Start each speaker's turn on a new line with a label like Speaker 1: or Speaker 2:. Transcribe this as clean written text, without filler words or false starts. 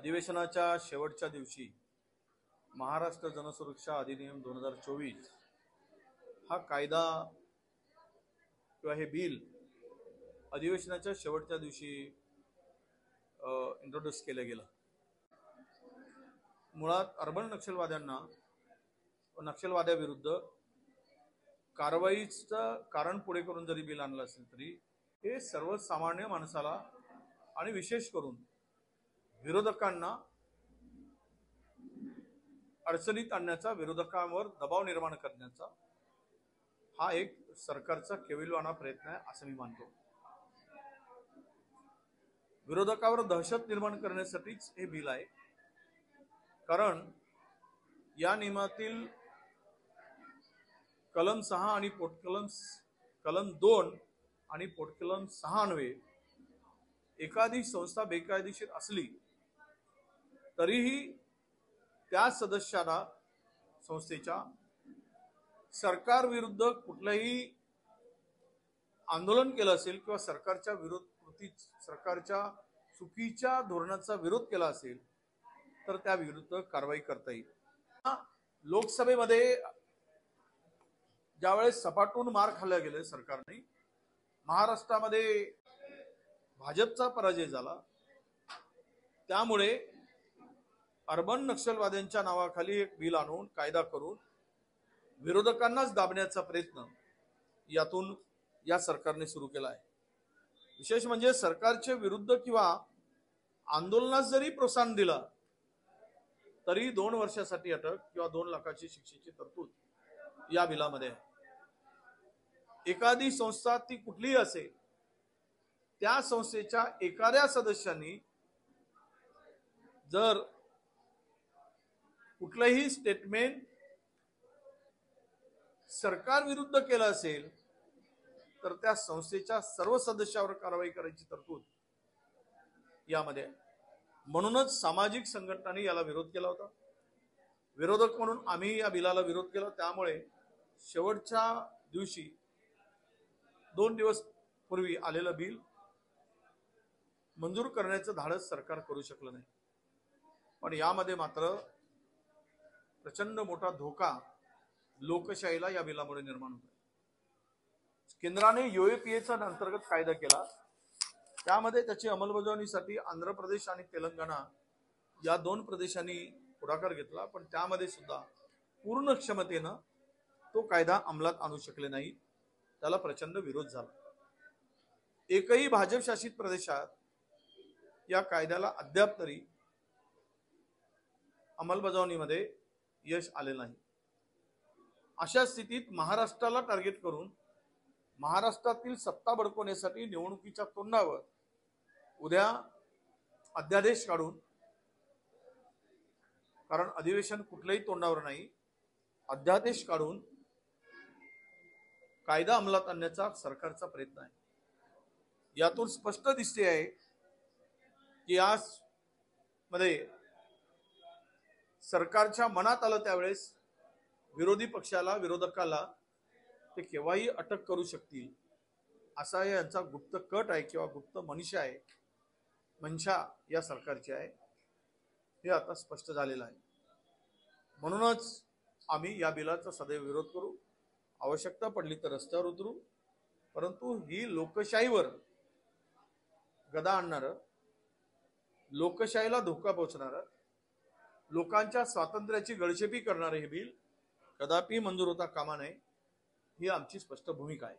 Speaker 1: अधिवेशनाच्या शेवटच्या दिवशी महाराष्ट्र जनसुरक्षा अधिनियम 2024 हा कायदा किंवा हे बिल अधिवेशनाच्या शेवटच्या दिवशी इंट्रोड्यूस केलं गेलं। मुळात अर्बन नक्षलवाद्यांना नक्षलवाद्याविरुद्ध कारवाईचं कारण पुढे करून जरी बिल आणलं असेल तरी हे सर्वसामान्य माणसाला आणि विशेष करून विरोधकांना अडचणीत आणण्याचा, विरोधकांवर दबाव निर्माण करण्याचा हा एक सरकारचा केविलवाणा प्रयत्न आहे असं मी मानतो। विरोधकावर दहशत निर्माण करण्यासाठीच हे बिल आहे, कारण या नियमातील कलम 6 आणि कलम 2 आणि पोटकलम 6 अन्वये एखादी संस्था बेकायदेशीर असली तरीही त्या सदस्याला संस्थेच्या सरकार विरुद्ध कुठलंही आंदोलन केलं असेल किंवा सरकारच्या चुकीच्या धोरणाचा विरोध केला असेल तर त्या विरुद्ध कारवाई करता येईल। लोकसभेमध्ये ज्यावेळेस सपाटून मार खाल्ला गेले सरकारने, महाराष्ट्रामध्ये भाजपचा पराजय झाला, त्यामुळे अर्बन नक्षलवाद्यांच्या नावाखाली एक बिल आणून कायदा करून विरोधकांनाच दाबण्याचा प्रयत्न या सरकारने सुरू केला आहे। विशेष म्हणजे सरकारच्या विरुद्ध किंवा आंदोलनास जरी प्रोत्साहन दिलं तरी 2 वर्षासाठी अटक किंवा 2 लाखाची शिक्षेची तरतूद या बिलामध्ये आहे। एखादी संस्था ती कुठलीही असेल, त्या संस्थेच्या एखाद्या सदस्यांनी जर कुठलंही स्टेटमेंट सरकार विरुद्ध केलं असेल तर त्या संस्थेच्या सर्व सदस्यावर कारवाई करायची तरतूद यामध्ये आहे। म्हणूनच सामाजिक संघटनांनी याला विरोध केला होता। विरोधक म्हणून आम्ही या बिलाला विरोध केला। त्यामुळे शेवटच्या दिवशी 2 दिवस पूर्वी आलेलं बिल मंजूर करण्याचं धाडस सरकार करू शकलं नाही। पण यामध्ये मात्र प्रचंड मोठा धोका लोकशाहीला या बिलामुळे निर्माण होतो। केंद्राने UAPAचा अंतर्गत कायदा केला, त्यामध्ये त्याची अंमलबजावणीसाठी आंध्र प्रदेश आणि तेलंगणा या 2 प्रदेशांनी पुढाकार घेतला, पण त्यामध्ये सुद्धा पूर्ण क्षमतेनं तो कायदा अंमलात आणू शकले नाही। त्याला प्रचंड विरोध झाला। एकही भाजप शासित प्रदेशात या कायद्याला अद्याप तरी अंमलबजावणीमध्ये यश आले नाही। अशा स्थितीत महाराष्ट्राला टार्गेट करून महाराष्ट्रातील सत्ता बळकवण्यासाठी निवडणुकीच्या तोंडावर उद्या अध्यादेश काढून, कारण अधिवेशन कुठल्याही तोंडावर नाही, अध्यादेश काढून कायदा अंमलात आणण्याचा सरकारचा प्रयत्न आहे। यातून स्पष्ट दिसते आहे की यामध्ये सरकारच्या मनात आलं त्यावेळेस विरोधी पक्षाला, विरोधकाला ते केव्हाही अटक करू शकतील असा यांचा गुप्त कट आहे किंवा गुप्त मनशा या सरकारची आहे, हे आता स्पष्ट झालेलं आहे। म्हणूनच आम्ही या बिलाचा सदैव विरोध करू, आवश्यकता पडली तर रस्त्यावर उतरू, परंतु ही लोकशाहीवर गदा आणणारं, लोकशाहीला धोका पोहोचणारं, लोकांच्या स्वातंत्र्याची गळचेपी करणारे हे बिल कदापि मंजूर होता कामा नये, ही आमची स्पष्ट भूमिका आहे।